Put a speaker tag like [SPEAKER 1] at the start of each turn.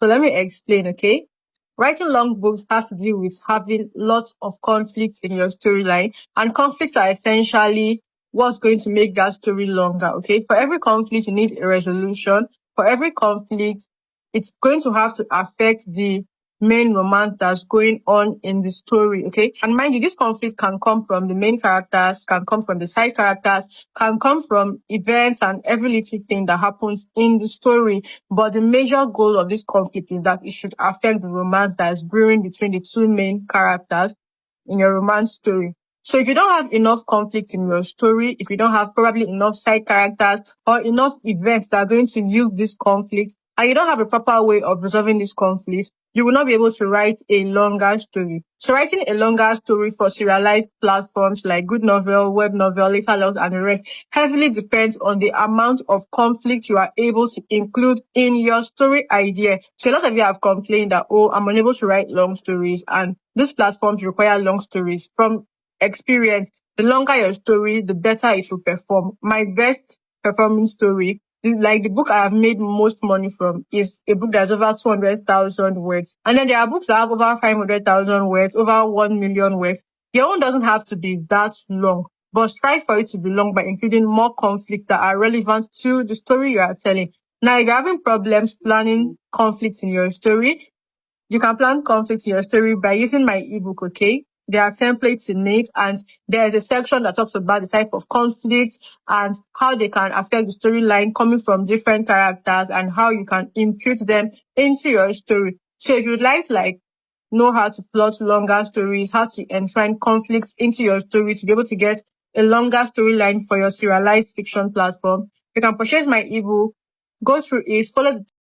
[SPEAKER 1] So let me explain, okay? Writing long books has to do with having lots of conflicts in your storyline, and conflicts are essentially what's going to make that story longer, okay? For every conflict, you need a resolution. For every conflict, it's going to have to affect the main romance that's going on in the story, okay? And mind you, this conflict can come from the main characters, can come from the side characters, can come from events and every little thing that happens in the story. But the major goal of this conflict is that it should affect the romance that is brewing between the two main characters in your romance story. So if you don't have enough conflict in your story, if you don't have probably enough side characters or enough events that are going to use this conflict, and you don't have a proper way of resolving this conflict, you will not be able to write a longer story. So writing a longer story for serialized platforms like Good Novel, Web Novel, Later Love, and the rest heavily depends on the amount of conflict you are able to include in your story idea. So a lot of you have complained that, oh, I'm unable to write long stories, and these platforms require long stories. From experience, the longer your story, the better it will perform. My best performing story, like the book I have made most money from, is a book that's over 200,000 words. And then there are books that have over 500,000 words, over 1 million words. Your own doesn't have to be that long, but strive for it to be long by including more conflicts that are relevant to the story you are telling. Now, if you're having problems planning conflicts in your story, you can plan conflicts in your story by using my ebook, okay? There are templates in it, and there's a section that talks about the type of conflicts and how they can affect the storyline coming from different characters and how you can impute them into your story. So if you'd like to know how to plot longer stories, how to enshrine conflicts into your story to be able to get a longer storyline for your serialized fiction platform, you can purchase my ebook, go through it, follow the